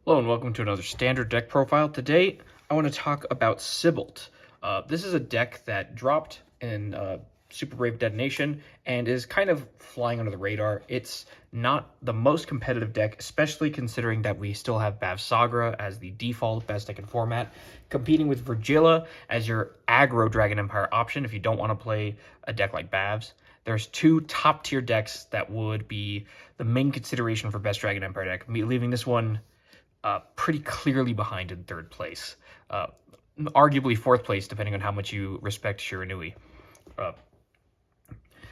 Hello and welcome to another standard deck profile. Today I want to talk about Sybilt. This is a deck that dropped in Super Brave Detonation and is kind of flying under the radar. It's not the most competitive deck, especially considering that we still have Bavsagra as the default best deck in format, competing with Virgilla as your aggro Dragon Empire option if you don't want to play a deck like Bavs. There's two top tier decks that would be the main consideration for best Dragon Empire deck, leaving this one pretty clearly behind in third place. Arguably fourth place, depending on how much you respect Shiranui.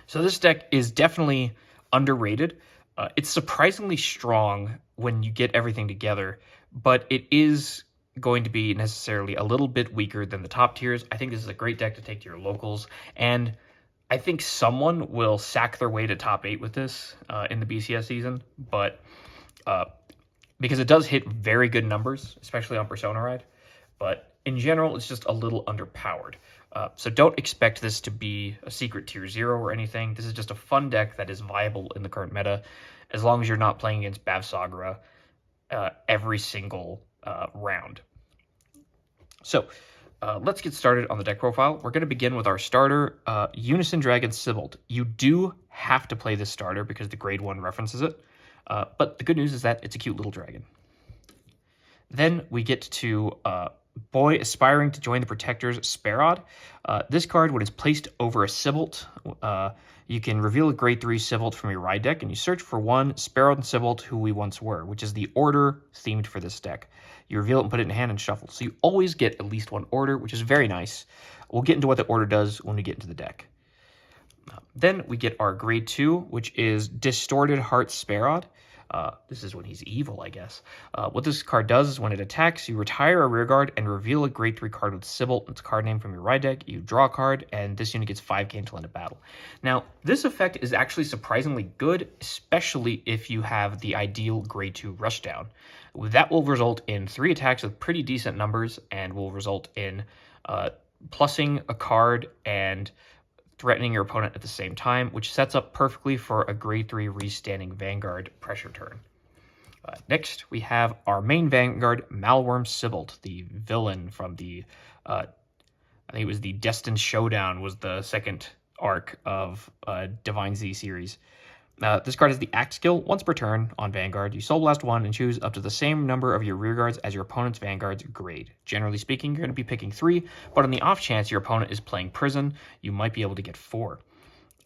So this deck is definitely underrated. It's surprisingly strong when you get everything together, but it is going to be necessarily a little bit weaker than the top tiers. I think this is a great deck to take to your locals, and I think someone will sack their way to top 8 with this in the BCS season, but because it does hit very good numbers, especially on Persona Ride, but in general, it's just a little underpowered. So don't expect this to be a secret tier 0 or anything. This is just a fun deck that is viable in the current meta, as long as you're not playing against Bavsagra every single round. So let's get started on the deck profile. We're going to begin with our starter, Unison Dragon Sybilt. You do have to play this starter because the grade 1 references it. But the good news is that it's a cute little dragon. Then we get to Boy Aspiring to Join the Protectors, Sparod. This card, when it's placed over a Sybilt, you can reveal a grade 3 Sybilt from your ride deck, and you search for one Sparod and Sybilt who we once were, which is the order themed for this deck. You reveal it and put it in hand and shuffle. So you always get at least one order, which is very nice. We'll get into what the order does when we get into the deck. Then we get our grade 2, which is Distorted Heart Sparod. This is when he's evil, I guess. What this card does is when it attacks, you retire a rearguard and reveal a grade 3 card with Sybilt, its card name from your ride deck. You draw a card, and this unit gets 5k until end of battle. Now, this effect is actually surprisingly good, especially if you have the ideal grade 2 rushdown. That will result in 3 attacks with pretty decent numbers, and will result in plussing a card and threatening your opponent at the same time, which sets up perfectly for a grade 3 restanding Vanguard pressure turn. Next, we have our main Vanguard, Malworm Sybilt, the villain from the, I think it was the Destined Showdown was the second arc of Divine Z series. This card has the Act skill. Once per turn on Vanguard, you Soul Blast 1 and choose up to the same number of your rearguards as your opponent's Vanguard's grade. Generally speaking, you're going to be picking 3, but on the off chance your opponent is playing Prison, you might be able to get 4.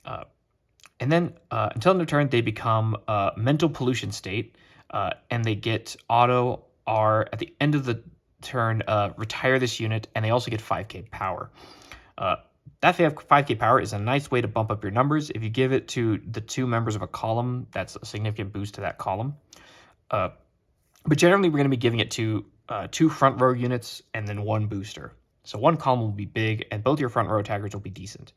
And then until end of turn, they become Mental Pollution State, and they get Auto R at the end of the turn, retire this unit, and they also get 5k power. That 5k power is a nice way to bump up your numbers. If you give it to the 2 members of a column, that's a significant boost to that column. But generally, we're going to be giving it to 2 front row units and then 1 booster. So 1 column will be big, and both your front row attackers will be decent.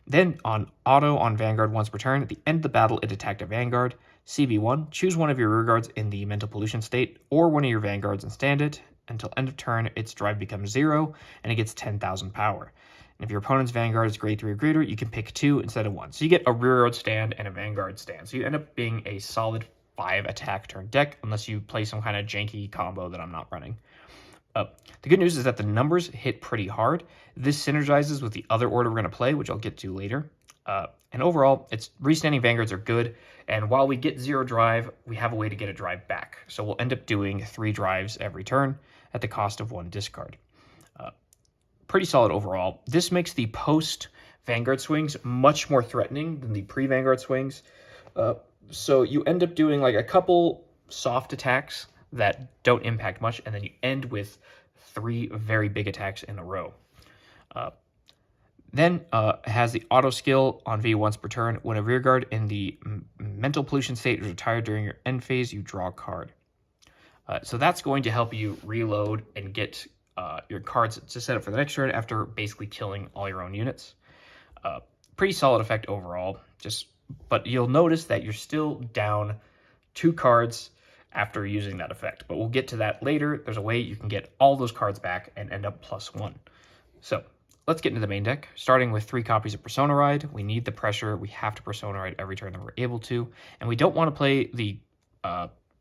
Then on auto on Vanguard once per turn, at the end of the battle, it attacked a Vanguard. CB1, choose one of your rearguards in the Mental Pollution State, or one of your Vanguards and stand it. Until end of turn, its drive becomes 0, and it gets 10,000 power. And if your opponent's Vanguard is grade 3 or greater, you can pick 2 instead of 1. So you get a rearguard stand and a Vanguard stand. So you end up being a solid 5 attack turn deck, unless you play some kind of janky combo that I'm not running. The good news is that the numbers hit pretty hard. This synergizes with the other order we're going to play, which I'll get to later. And overall, its restanding Vanguards are good. And while we get 0 drive, we have a way to get a drive back. So we'll end up doing 3 drives every turn at the cost of 1 discard. Pretty solid overall. This makes the post-Vanguard swings much more threatening than the pre-Vanguard swings. So you end up doing like a couple soft attacks that don't impact much, and then you end with 3 very big attacks in a row. Then it has the auto skill on V once per turn. When a rearguard in the Mental Pollution State is retired during your end phase, you draw a card. So that's going to help you reload and get your cards to set up for the next turn after basically killing all your own units. Pretty solid effect overall, but you'll notice that you're still down 2 cards after using that effect, but we'll get to that later. There's a way you can get all those cards back and end up +1. So let's get into the main deck, starting with 3 copies of Persona Ride. We need the pressure. We have to Persona Ride every turn that we're able to, and we don't want to play the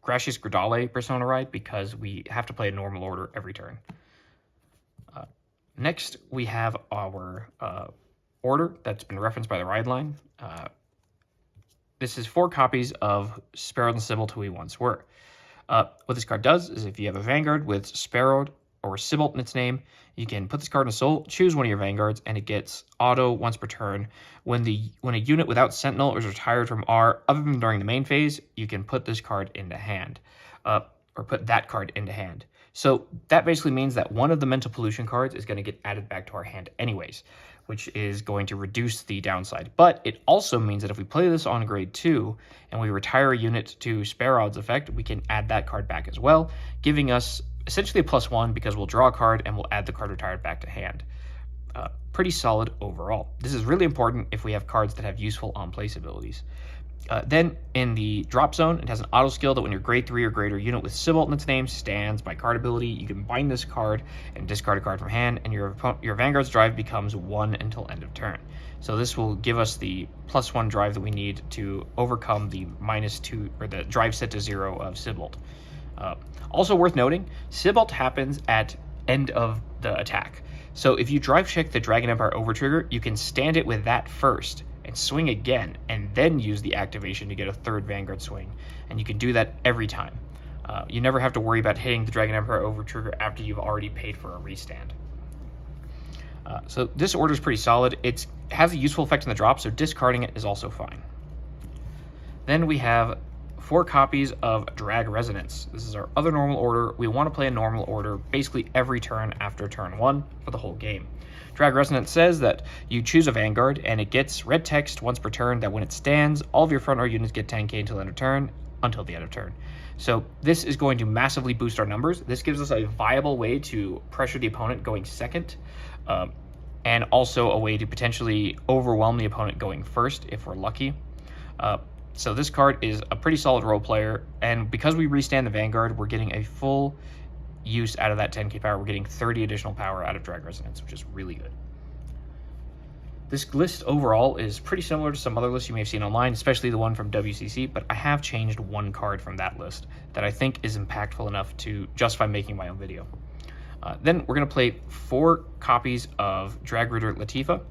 Gracious Gradale Persona Ride because we have to play a normal order every turn. Next, we have our order that's been referenced by the ride line. This is 4 copies of Sybilt and Sybilt who we once were. What this card does is if you have a Vanguard with Sybilt or Sybilt in its name, you can put this card in a soul, choose one of your Vanguards, and it gets auto once per turn. When a unit without Sentinel is retired from R, other than during the main phase, you can put this card into hand, or put that card into hand. So that basically means that one of the Mental Pollution cards is going to get added back to our hand anyways, which is going to reduce the downside. But it also means that if we play this on grade 2 and we retire a unit to Sparod's effect, we can add that card back as well, giving us essentially a +1 because we'll draw a card and we'll add the card retired back to hand. Pretty solid overall. This is really important if we have cards that have useful on-place abilities. Then in the drop zone, it has an auto skill that when your grade 3 or greater unit with Sybilt in its name stands by card ability, you can bind this card and discard a card from hand, and your Vanguard's drive becomes 1 until end of turn. So this will give us the +1 drive that we need to overcome the -2 or the drive set to 0 of Sybilt. Also worth noting, Sybilt happens at end of the attack. So if you drive check the Dragon Empire overtrigger, you can stand it with that first and swing again, and then use the activation to get a 3rd Vanguard swing. And you can do that every time. You never have to worry about hitting the Dragon Emperor overtrigger after you've already paid for a restand. So this order is pretty solid. It has a useful effect in the drop, so discarding it is also fine. Then we have 4 copies of Drag Resonance. This is our other normal order. We want to play a normal order basically every turn after turn 1 for the whole game. Drag Resonance says that you choose a Vanguard and it gets red text once per turn that when it stands, all of your front row units get 10k until the end of turn. So this is going to massively boost our numbers. This gives us a viable way to pressure the opponent going second, and also a way to potentially overwhelm the opponent going first if we're lucky. So this card is a pretty solid role player, and because we restand the Vanguard, we're getting a full use out of that 10k power. We're getting 30 additional power out of Drag Resonance, which is really good. This list overall is pretty similar to some other lists you may have seen online, especially the one from WCC, but I have changed one card from that list that I think is impactful enough to justify making my own video. Then we're going to play 4 copies of Drag Rooter Latifa.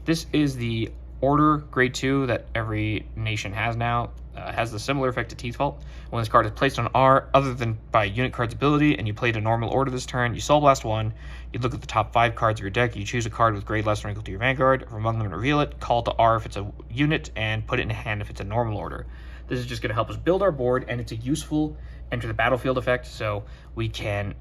This is the order grade 2 that every nation has now. Has the similar effect to Teeth Fault. When this card is placed on R, other than by unit card's ability, and you played a normal order this turn, you Soul Blast 1, you look at the top 5 cards of your deck, you choose a card with grade less than or equal to your Vanguard, from among them reveal it, call it to R if it's a unit, and put it in hand if it's a normal order. This is just going to help us build our board, and it's a useful enter the battlefield effect, so we can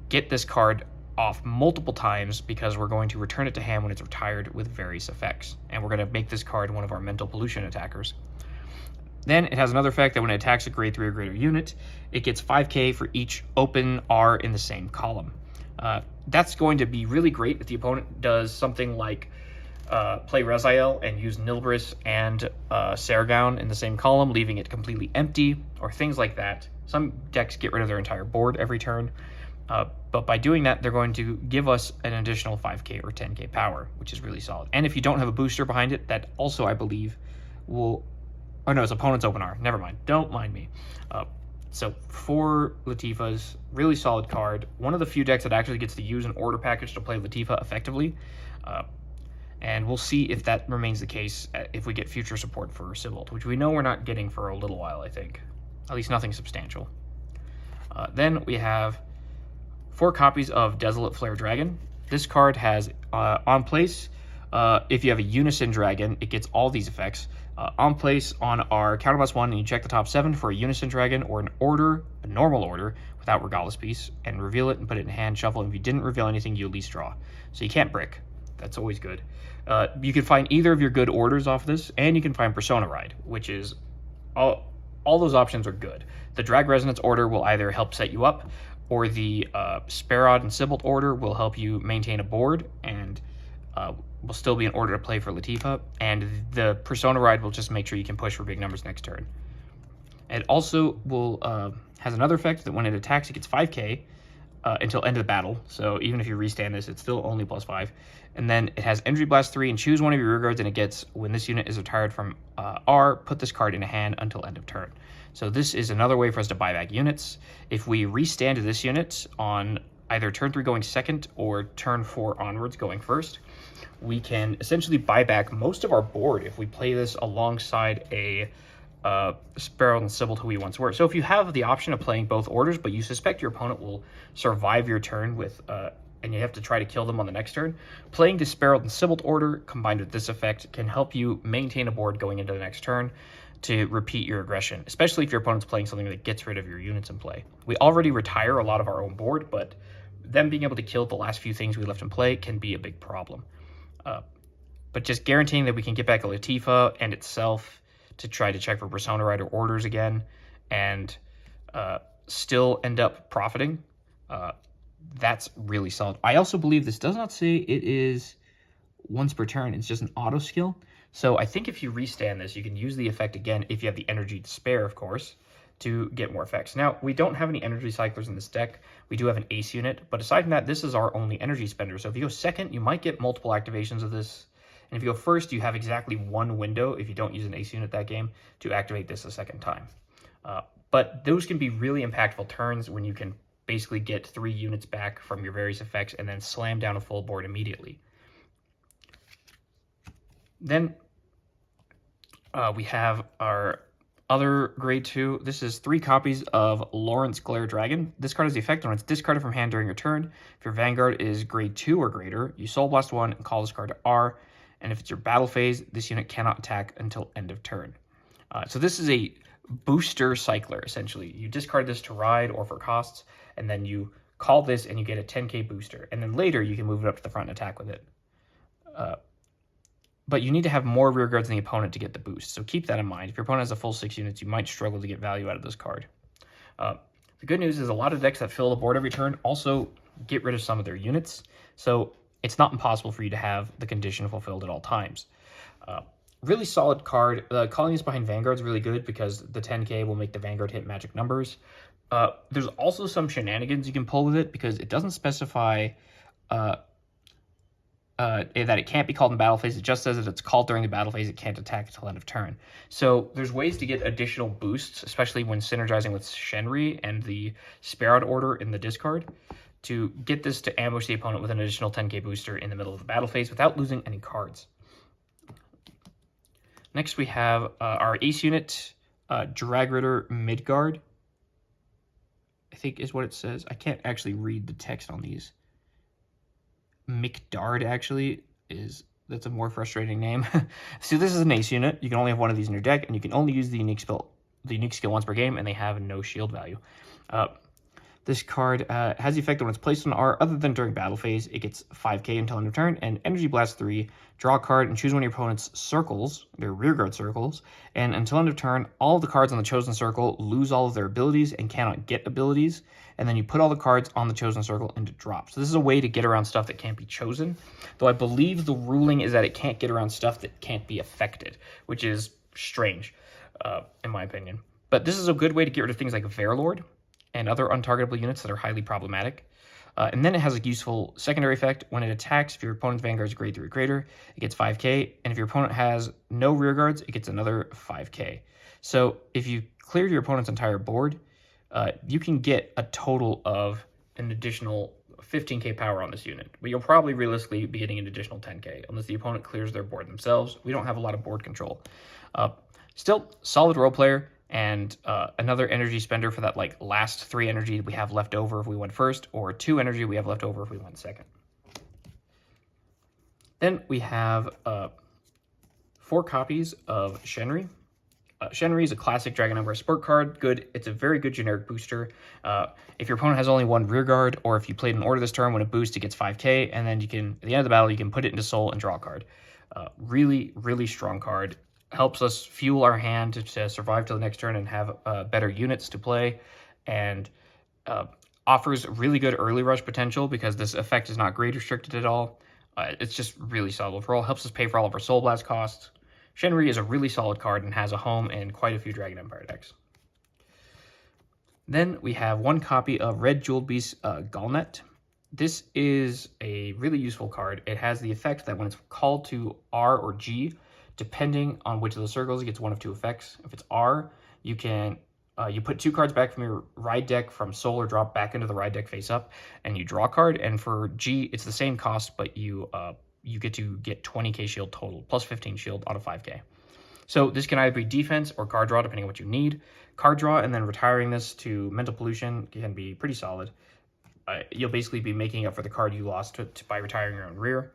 get this card off multiple times because we're going to return it to hand when it's retired with various effects, and we're going to make this card one of our Mental Pollution attackers. Then it has another effect that when it attacks a grade 3 or greater unit, it gets 5k for each open R in the same column. That's going to be really great if the opponent does something like play Raziel and use Nilbris and Sargon in the same column, leaving it completely empty, or things like that. Some decks get rid of their entire board every turn, but by doing that, they're going to give us an additional 5k or 10k power, which is really solid. And if you don't have a booster behind it, that also, I believe, will... Oh no, it's opponent's open R. Never mind. Don't mind me. So 4 Latifas, really solid card. One of the few decks that actually gets to use an order package to play Latifa effectively. And we'll see if that remains the case if we get future support for Sybilt, which we know we're not getting for a little while, I think. At least nothing substantial. Then we have 4 copies of Desolate Flare Dragon. This card has on place, if you have a Unison Dragon, it gets all these effects. On place on our counterblast 1, and you check the top 7 for a Unison Dragon or an order, a normal order, without Regalis Piece, and reveal it and put it in hand, shuffle, and if you didn't reveal anything, you at least draw. So you can't brick. That's always good. You can find either of your good orders off this, and you can find Persona Ride, which is... all those options are good. The Drag Resonance order will either help set you up, or the Sparod and Sybilt order will help you maintain a board, and will still be in order to play for Latifa, and the Persona Ride will just make sure you can push for big numbers next turn. It also will has another effect that when it attacks, it gets 5k, until end of the battle. So even if you restand this, it's still only +5. And then it has Energy Blast 3, and choose one of your rear guards, and it gets, when this unit is retired from R, put this card in a hand until end of turn. So this is another way for us to buy back units. If we restand this unit on either turn 3 going second or turn 4 onwards going first, we can essentially buy back most of our board if we play this alongside a Sybilt and Sybilt who we once were. So if you have the option of playing both orders, but you suspect your opponent will survive your turn with and you have to try to kill them on the next turn, playing the Sybilt and Sybilt order combined with this effect can help you maintain a board going into the next turn to repeat your aggression, especially if your opponent's playing something that gets rid of your units in play. We already retire a lot of our own board, but them being able to kill the last few things we left in play can be a big problem. But just guaranteeing that we can get back a Latifa and itself to try to check for Persona Rider orders again and still end up profiting, that's really solid. I also believe this does not say it is once per turn. It's just an auto skill. So I think if you restand this, you can use the effect again if you have the energy to spare, of course, to get more effects. Now, we don't have any energy cyclers in this deck. We do have an ace unit, but aside from that, this is our only energy spender. So if you go second, you might get multiple activations of this. And if you go first, you have exactly one window, if you don't use an ace unit that game, to activate this a second time. But those can be really impactful turns when you can basically get 3 units back from your various effects and then slam down a full board immediately. Then we have our other grade 2. This is 3 copies of Lawrence Glare Dragon. This card has the effect when it's discarded from hand during your turn. If your Vanguard is grade 2 or greater, you Soul Blast 1 and call this card to R. And if it's your battle phase, this unit cannot attack until end of turn. So this is a booster cycler, essentially. You discard this to ride or for costs, and then you call this and you get a 10k booster. And then later you can move it up to the front and attack with it. But you need to have more rear guards than the opponent to get the boost. So keep that in mind. If your opponent has a full 6 units, you might struggle to get value out of this card. The good news is a lot of decks that fill the board every turn also get rid of some of their units. So it's not impossible for you to have the condition fulfilled at all times. Really solid card. Calling this behind Vanguard is really good because the 10k will make the Vanguard hit magic numbers. There's also some shenanigans you can pull with it because it doesn't specify that it can't be called in battle phase. It just says that it's called during the battle phase. It can't attack until end of turn. So there's ways to get additional boosts, especially when synergizing with Shenri and the Sybilt order in the discard, to get this to ambush the opponent with an additional 10k booster in the middle of the battle phase without losing any cards. Next we have our ace unit, Dragritter Midgard, I think is what it says. I can't actually read the text on these. Mikdard actually that's a more frustrating name. So this is an ace unit. You can only have one of these in your deck, and you can only use the unique skill once per game, and they have no shield value. This card has the effect when it's placed on R other than during battle phase. It gets 5k until end of turn, and Energy Blast 3, draw a card and choose one of your opponent's circles, their rearguard circles, and until end of turn, all of the cards on the chosen circle lose all of their abilities and cannot get abilities, and then you put all the cards on the chosen circle into drop. So this is a way to get around stuff that can't be chosen, though I believe the ruling is that it can't get around stuff that can't be affected, which is strange, in my opinion. But this is a good way to get rid of things like Verlord and other untargetable units that are highly problematic. And then it has a useful secondary effect. When it attacks, if your opponent's Vanguard is grade 3 or greater, it gets 5k. And if your opponent has no rear guards, it gets another 5k. So if you clear your opponent's entire board, you can get a total of an additional 15k power on this unit. But you'll probably realistically be getting an additional 10k unless the opponent clears their board themselves. We don't have a lot of board control. Still, solid role player. And another energy spender for that last 3 energy we have left over if we went first, or 2 energy we have left over if we went second. Then we have 4 copies of Shenri. Shenri is a classic Dragon Emperor support card. Good. It's a very good generic booster. If your opponent has only 1 rear guard, or if you played an order this turn, when it boosts, it gets 5k, and then you can, at the end of the battle, you can put it into Soul and draw a card. Really, really strong card. Helps us fuel our hand to survive till the next turn and have better units to play, and offers really good early rush potential because this effect is not grade restricted at all. It's just really solid overall. Helps us pay for all of our Soul Blast costs. Shenri is a really solid card and has a home in quite a few Dragon Empire decks. Then we have one copy of Red Jeweled Beast Gallnet. This is a really useful card. It has the effect that when it's called to R or G, depending on which of the circles, it gets one of two effects. If it's R, you can you put 2 cards back from your ride deck from soul or drop back into the ride deck face up, and you draw a card. And for G, it's the same cost, but you get to get 20k shield total, plus 15 shield on a 5k. So this can either be defense or card draw, depending on what you need. Card draw and then retiring this to mental pollution can be pretty solid. You'll basically be making up for the card you lost by retiring your own rear.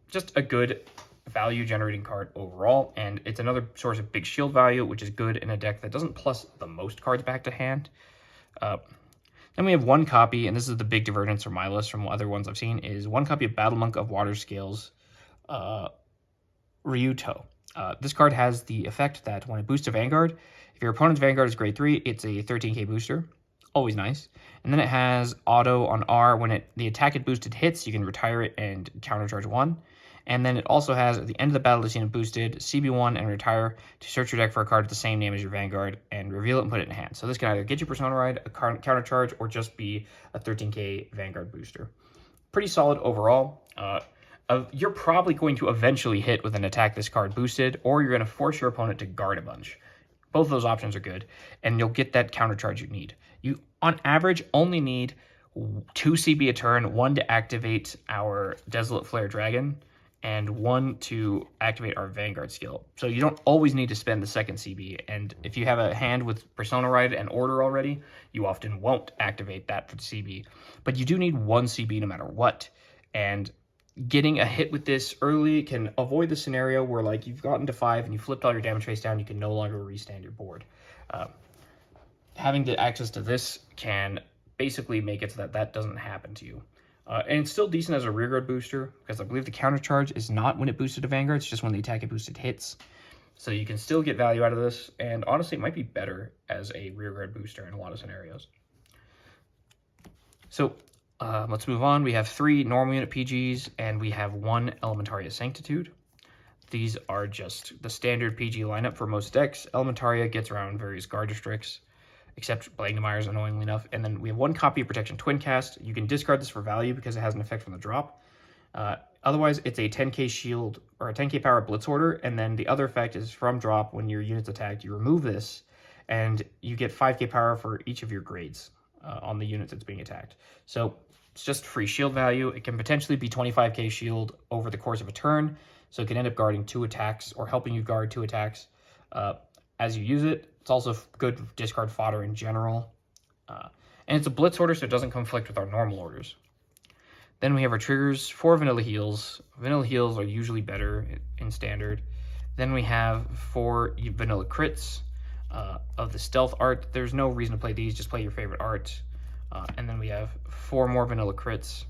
Just a good value generating card overall, and it's another source of big shield value, which is good in a deck that doesn't plus the most cards back to hand. Then we have one copy, and this is the big divergence from my list from other ones I've seen, is one copy of Battle Monk of Water Scales Ryuto. This card has the effect that when it boosts a Vanguard, if your opponent's Vanguard is grade 3, it's a 13k booster. Always nice. And then it has auto on R. When the attack it boosted hits, you can retire it and countercharge 1. And then it also has, at the end of the battle this unit boosted, CB1 and retire to search your deck for a card with the same name as your Vanguard and reveal it and put it in hand. So this can either get you Persona Ride, a countercharge, or just be a 13k Vanguard booster. Pretty solid overall. You're probably going to eventually hit with an attack this card boosted, or you're going to force your opponent to guard a bunch. Both of those options are good, and you'll get that countercharge you need. You, on average, only need 2 CB a turn, 1 to activate our Desolate Flare Dragon, and 1 to activate our Vanguard skill. So you don't always need to spend the second CB, and if you have a hand with Persona Ride and Order already, you often won't activate that for the CB. But you do need 1 CB no matter what, and getting a hit with this early can avoid the scenario where, like, you've gotten to 5 and you flipped all your damage face down, you can no longer restand your board. Having the access to this can basically make it so that that doesn't happen to you. And it's still decent as a rearguard booster, because I believe the countercharge is not when it boosted a Vanguard, it's just when the attack it boosted hits. So you can still get value out of this, and honestly, it might be better as a rearguard booster in a lot of scenarios. So let's move on. We have 3 normal unit PGs, and we have 1 Elementaria Sanctitude. These are just the standard PG lineup for most decks. Elementaria gets around various guard districts, except Blankmeyer's annoyingly enough. And then we have 1 copy of Protection Twincast. You can discard this for value because it has an effect from the drop. Otherwise, it's a 10k shield or a 10k power Blitz Order, and then the other effect is from drop. When your unit's attacked, you remove this, and you get 5k power for each of your grades on the unit that's being attacked. So it's just free shield value. It can potentially be 25k shield over the course of a turn, so it can end up guarding 2 attacks or helping you guard 2 attacks as you use it. It's also good discard fodder in general. And it's a Blitz Order, so it doesn't conflict with our normal orders. Then we have our triggers, 4 Vanilla Heals. Vanilla Heals are usually better in Standard. Then we have 4 Vanilla Crits of the Stealth art. There's no reason to play these, just play your favorite art. And then we have 4 more Vanilla Crits.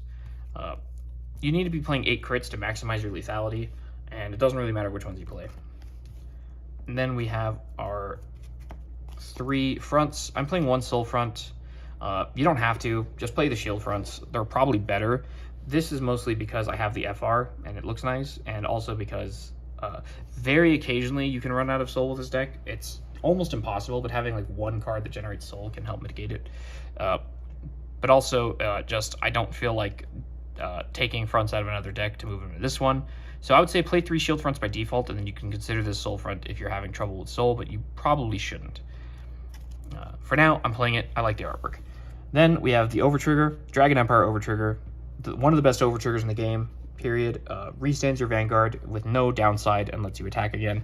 You need to be playing 8 crits to maximize your lethality, and it doesn't really matter which ones you play. And then we have our 3 fronts. I'm playing 1 Soul Front. You don't have to. Just play the shield fronts. They're probably better. This is mostly because I have the FR, and it looks nice, and also because very occasionally you can run out of soul with this deck. It's almost impossible, but having like 1 card that generates soul can help mitigate it. But also, just I don't feel like taking fronts out of another deck to move them to this one. So I would say play 3 shield fronts by default, and then you can consider this soul front if you're having trouble with soul, but you probably shouldn't. For now, I'm playing it. I like the artwork. Then we have the Overtrigger, Dragon Empire Overtrigger, one of the best Overtriggers in the game, period. Restands your Vanguard with no downside and lets you attack again.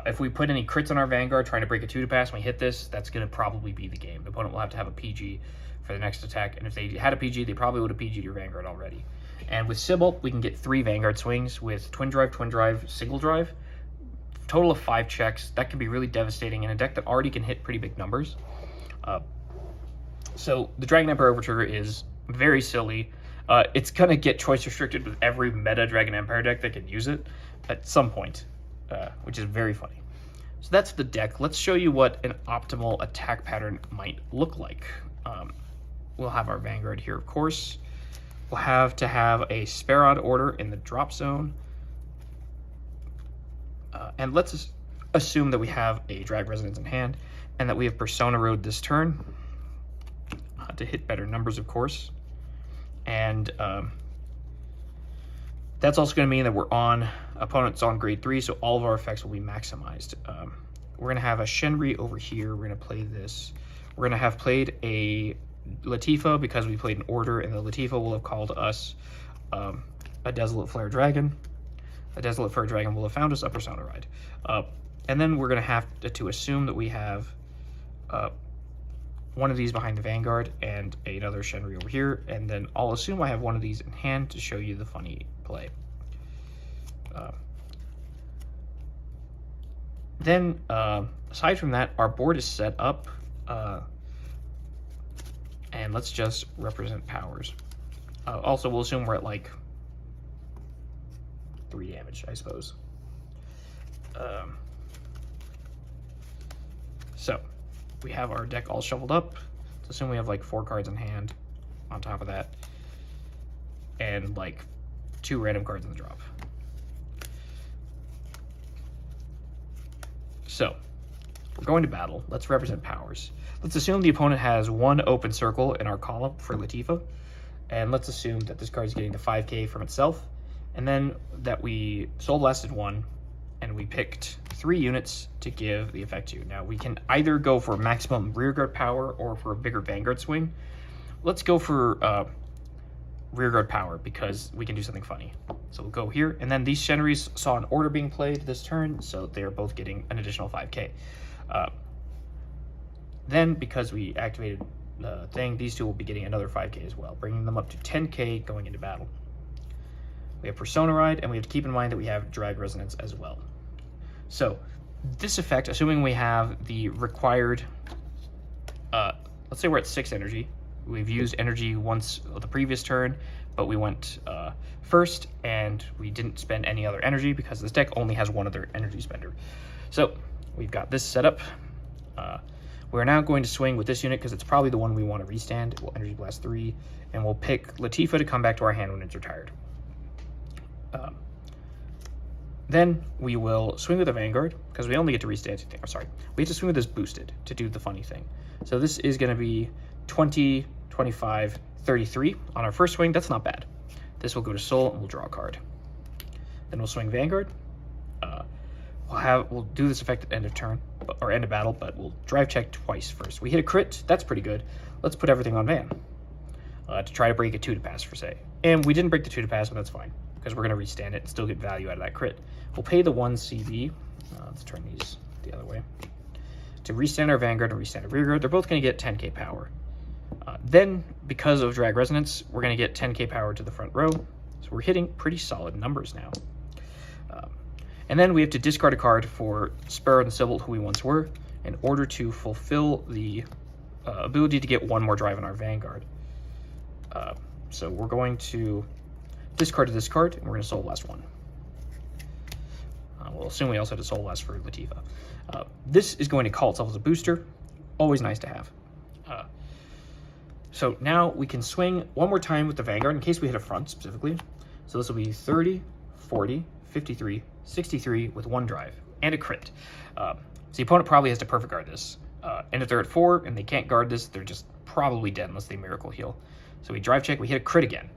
If we put any crits on our Vanguard trying to break a 2 to pass and we hit this, that's going to probably be the game. The opponent will have to have a PG for the next attack, and if they had a PG, they probably would have PG'd your Vanguard already. And with Sybilt, we can get 3 Vanguard swings with Twin Drive, Single Drive. Total of 5 checks. That can be really devastating in a deck that already can hit pretty big numbers. So the Dragon Empire Overtrigger is very silly. It's going to get choice restricted with every meta Dragon Empire deck that can use it at some point, which is very funny. So that's the deck. Let's show you what an optimal attack pattern might look like. We'll have our Vanguard here, of course. We'll have to have a Sparod Order in the drop zone. And let's assume that we have a Drag Resonance in hand. and that we have Persona Road this turn to hit better numbers, of course. And that's also going to mean that we're on, opponent's on grade 3, so all of our effects will be maximized. We're going to have a Shenri over here. We're going to play this. We're going to have played a Latifa because we played an order, and the Latifa will have called us a Desolate Flare Dragon. A Desolate Flare Dragon will have found us a Persona Ride. And then we're going to have to assume that we have one of these behind the Vanguard and another Shenri over here, and then I'll assume I have one of these in hand to show you the funny play. Then, aside from that, our board is set up, and let's just represent powers. Also, we'll assume we're at like 3 damage, I suppose. So, we have our deck all shuffled up. Let's assume we have like 4 cards in hand on top of that, and like 2 random cards in the drop. So, we're going to battle. Let's represent powers. Let's assume the opponent has 1 open circle in our column for Latifa, and let's assume that this card is getting the 5k from itself, and then that we soul blasted 1, and we picked 3 units to give the effect to. Now, we can either go for maximum rearguard power or for a bigger Vanguard swing. Let's go for rearguard power because we can do something funny. So we'll go here, and then these Shenris saw an order being played this turn, so they are both getting an additional 5k. Then, because we activated the thing, these 2 will be getting another 5k as well, bringing them up to 10k going into battle. We have Persona Ride, and we have to keep in mind that we have Drag Resonance as well. So, this effect, assuming we have the required, let's say we're at 6 energy. We've used energy once the previous turn, but we went first, and we didn't spend any other energy because this deck only has 1 other energy spender. So, we've got this set up. We're now going to swing with this unit because it's probably the one we want to restand. We'll Energy Blast 3, and we'll pick Latifa to come back to our hand when it's retired. Then we will swing with the Vanguard because we only get to restand. Or sorry, we have to swing with this boosted to do the funny thing. So this is going to be 20, 25, 33 on our first swing. That's not bad. This will go to Soul, and we'll draw a card. Then we'll swing Vanguard. We'll do this effect at end of turn, or end of battle, but we'll drive check twice first. We hit a crit. That's pretty good. Let's put everything on Van to try to break a 2 to pass, for say. And we didn't break the 2 to pass, but that's fine because we're going to restand it and still get value out of that crit. We'll pay the 1 CV. Let's turn these the other way. To restand our Vanguard and restand our Rearguard, they're both going to get 10k power. Then, because of Drag Resonance, we're going to get 10k power to the front row. So we're hitting pretty solid numbers now. And then we have to discard a card for Sparrow and Sybilt, who we once were, in order to fulfill the ability to get 1 more drive on our Vanguard. So we're going to discard this card, and we're going to Soul Blast 1. We'll assume we also had a Soul Blast for Latifa. This is going to call itself as a booster. Always nice to have. So now we can swing 1 more time with the Vanguard in case we hit a front specifically. So this will be 30, 40, 53, 63 with 1 drive and a crit. So the opponent probably has to perfect guard this. And if they're at 4 and they can't guard this, they're just probably dead unless they miracle heal. So we drive check, we hit a crit again.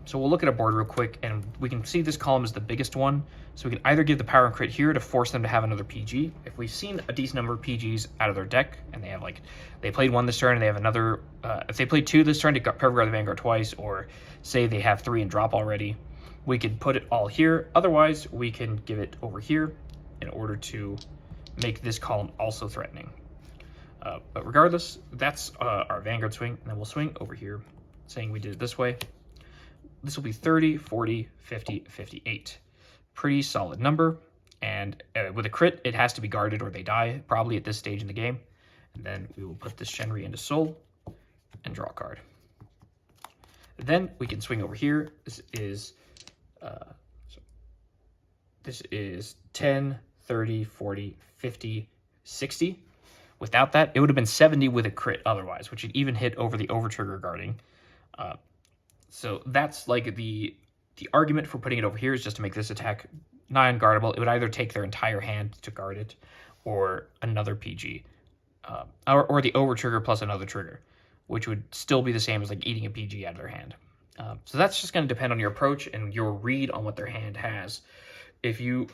So we'll look at a board real quick, and we can see this column is the biggest one. So we can either give the power and crit here to force them to have another PG. If we've seen a decent number of PGs out of their deck, and they have like, they played 1 this turn and they have another, if they played 2 this turn to perfect guard the Vanguard twice, or say they have 3 and drop already, we could put it all here. Otherwise, we can give it over here in order to make this column also threatening. But regardless, that's our Vanguard swing, and then we'll swing over here, saying we did it this way. This will be 30, 40, 50, 58. Pretty solid number, and with a crit, it has to be guarded or they die, probably at this stage in the game. And then we will put this Shenri into Soul and draw a card. Then we can swing over here. This is 10, 30, 40, 50, 60. Without that, it would have been 70 with a crit otherwise, which would even hit over the over-trigger guarding. So that's like the argument for putting it over here is just to make this attack non-guardable. It would either take their entire hand to guard it or another PG. or the over trigger plus another trigger, which would still be the same as like eating a PG out of their hand. So that's just going to depend on your approach and your read on what their hand has. If you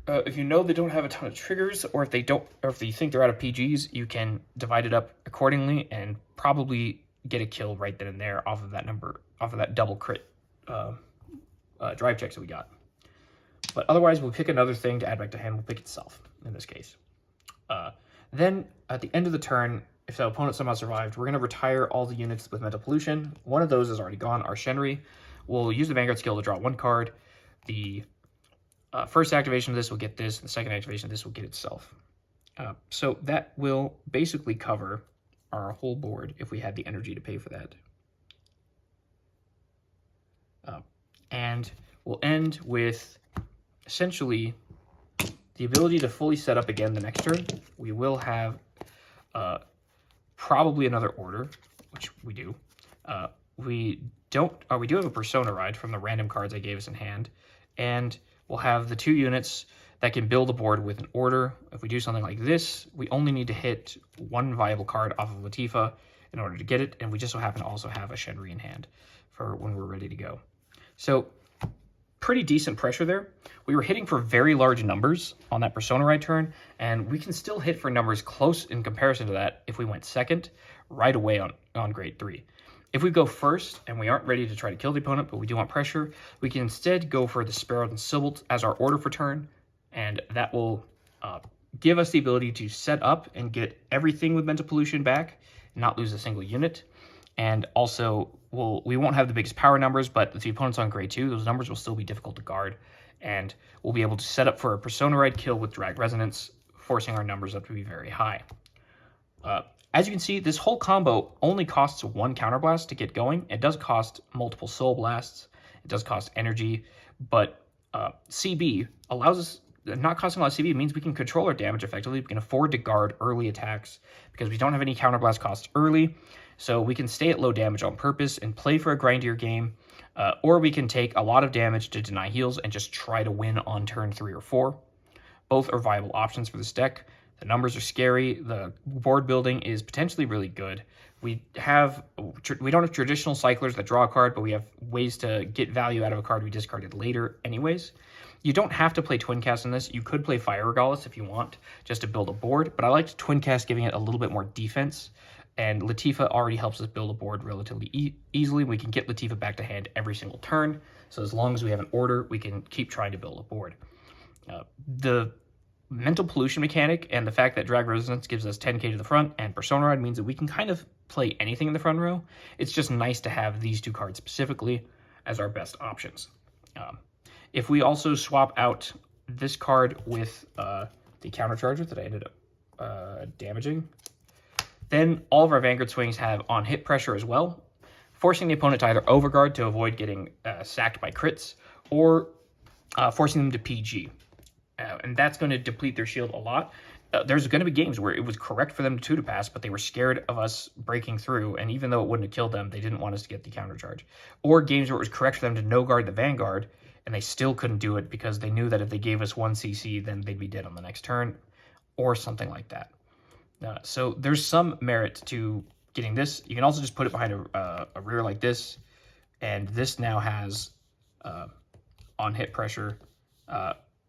know they don't have a ton of triggers, or if they don't, or if you think they're out of PGs, you can divide it up accordingly and probably get a kill right then and there off of that double crit drive checks that we got. But otherwise, we'll pick another thing to add back to hand. We'll pick itself in this case. Then at the end of the turn, if the opponent somehow survived, we're going to retire all the units with mental pollution. One of those is already gone, our Shenri. We'll use the Vanguard skill to draw one card. The first activation of this will get this, and the second activation of this will get itself. So that will basically cover our whole board if we had the energy to pay for that. And we'll end with essentially the ability to fully set up again the next turn. We will have probably another order, which we do. We do have a Persona Ride from the random cards I gave us in hand, and we'll have the 2 units that can build a board with an order. If we do something like this, we only need to hit 1 viable card off of Latifa in order to get it, and we just so happen to also have a Shenri in hand for when we're ready to go. So pretty decent pressure there. We were hitting for very large numbers on that Persona Ride turn, and we can still hit for numbers close in comparison to that if we went second right away on grade 3. If we go first and we aren't ready to try to kill the opponent, but we do want pressure, we can instead go for the Sparrow and Sybilt as our order for turn, and that will give us the ability to set up and get everything with mental pollution back, not lose a single unit. And also, we won't have the biggest power numbers, but if the opponent's on grade 2, those numbers will still be difficult to guard. And we'll be able to set up for a Persona Ride kill with Drag Resonance, forcing our numbers up to be very high. As you can see, this whole combo only costs 1 Counterblast to get going. It does cost multiple Soul Blasts. It does cost energy. But CB allows us, not costing a lot of CB means we can control our damage effectively. We can afford to guard early attacks because we don't have any Counterblast costs early. So we can stay at low damage on purpose and play for a grindier game, or we can take a lot of damage to deny heals and just try to win on turn 3 or 4. Both are viable options for this deck. The numbers are scary. The board building is potentially really good. We don't have traditional cyclers that draw a card, but we have ways to get value out of a card we discarded later anyways. You don't have to play Twin Cast in this. You could play Fire Regardless if you want, just to build a board, but I liked Twin Cast giving it a little bit more defense. And Latifa already helps us build a board relatively easily. We can get Latifa back to hand every single turn. So as long as we have an order, we can keep trying to build a board. The mental pollution mechanic and the fact that Drag Resonance gives us 10k to the front and Persona Ride means that we can kind of play anything in the front row. It's just nice to have these 2 cards specifically as our best options. If we also swap out this card with the Countercharger that I ended up damaging, then all of our Vanguard swings have on hit pressure as well, forcing the opponent to either overguard to avoid getting sacked by crits, or forcing them to PG. And that's going to deplete their shield a lot. There's going to be games where it was correct for them to pass, but they were scared of us breaking through, and even though it wouldn't have killed them, they didn't want us to get the countercharge. Or games where it was correct for them to no-guard the Vanguard, and they still couldn't do it because they knew that if they gave us 1 CC, then they'd be dead on the next turn, or something like that. So there's some merit to getting this. You can also just put it behind a rear like this, and this now has on hit pressure,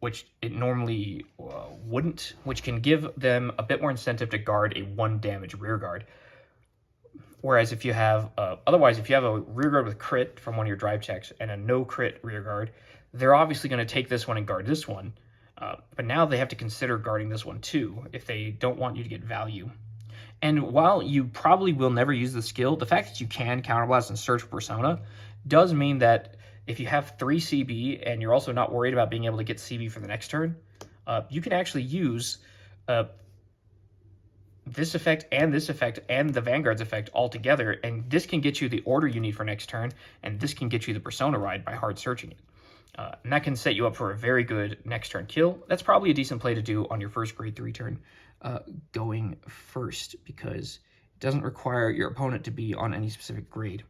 which it normally wouldn't, which can give them a bit more incentive to guard a 1 damage rear guard. Whereas if you have, otherwise, if you have a rear guard with crit from one of your drive checks and a no crit rear guard, they're obviously going to take this one and guard this one. But now they have to consider guarding this one too if they don't want you to get value. And while you probably will never use the skill, the fact that you can counterblast and search for Persona does mean that if you have 3 CB and you're also not worried about being able to get CB for the next turn, you can actually use this effect and the Vanguard's effect all together, and this can get you the order you need for next turn, and this can get you the Persona Ride by hard searching it. And that can set you up for a very good next turn kill. That's probably a decent play to do on your first grade 3 turn going first, because it doesn't require your opponent to be on any specific grade.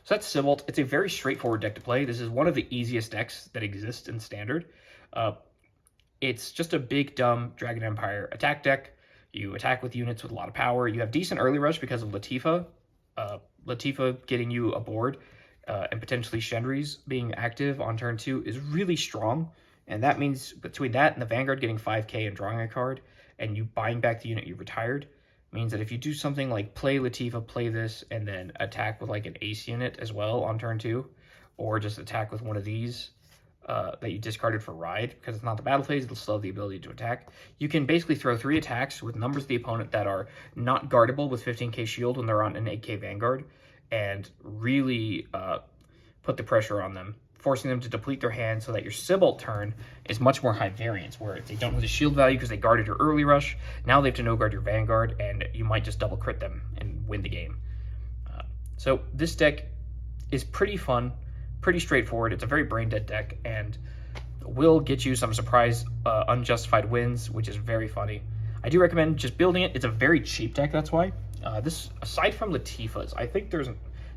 So that's Sybilt. It's a very straightforward deck to play. This is one of the easiest decks that exist in Standard. It's just a big, dumb Dragon Empire attack deck. You attack with units with a lot of power. You have decent early rush because of Latifa. Latifa getting you a board and potentially Shenri's being active on turn 2 is really strong. And that means between that and the Vanguard getting 5k and drawing a card, and you buying back the unit you retired, means that if you do something like play Latifa, play this, and then attack with like an ace unit as well on turn 2, or just attack with one of these that you discarded for ride, because it's not the battle phase, it'll still have the ability to attack. You can basically throw 3 attacks with numbers of the opponent that are not guardable with 15k shield when they're on an 8k Vanguard, and really put the pressure on them, forcing them to deplete their hand so that your Sybilt turn is much more high variance, where if they don't have the shield value because they guarded your early rush, now they have to no-guard your Vanguard, and you might just double crit them and win the game. So this deck is pretty fun, pretty straightforward. It's a very brain-dead deck, and will get you some surprise unjustified wins, which is very funny. I do recommend just building it. It's a very cheap deck, that's why. This, aside from Latifas, I think there's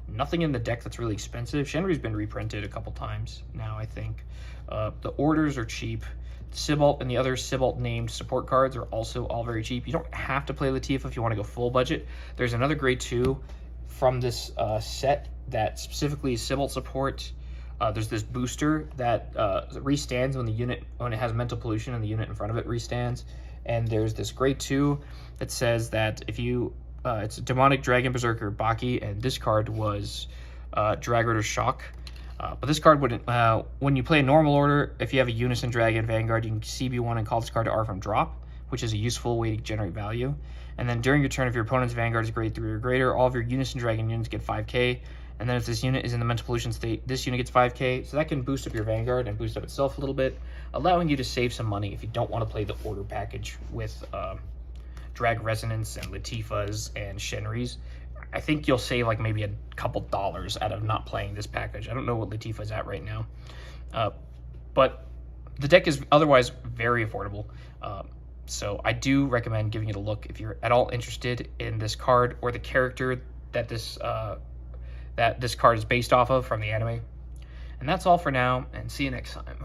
nothing in the deck that's really expensive. Shenri's been reprinted a couple times now, I think. The orders are cheap. Sybilt and the other Sybilt named support cards are also all very cheap. You don't have to play Latifa if you want to go full budget. There's another grade 2 from this set that specifically is Sybilt support. There's this booster that restands when it has mental pollution and the unit in front of it restands. And there's this grade 2 that says that if you it's a Demonic Dragon Berserker Baki, and this card was Dragrot Shock. But this card wouldn't, when you play a normal order, if you have a Unison Dragon Vanguard, you can CB1 and call this card to R from drop, which is a useful way to generate value. And then during your turn, if your opponent's Vanguard is grade 3 or greater, all of your Unison Dragon units get 5k. And then if this unit is in the mental pollution state, this unit gets 5k. So that can boost up your Vanguard and boost up itself a little bit, allowing you to save some money if you don't want to play the order package with Drag Resonance and Latifas and Shenri's. I think you'll save like maybe a couple dollars out of not playing this package. I don't know what Latifa's at right now. But the deck is otherwise very affordable. So I do recommend giving it a look if you're at all interested in this card or the character that this card is based off of from the anime. And that's all for now, and see you next time.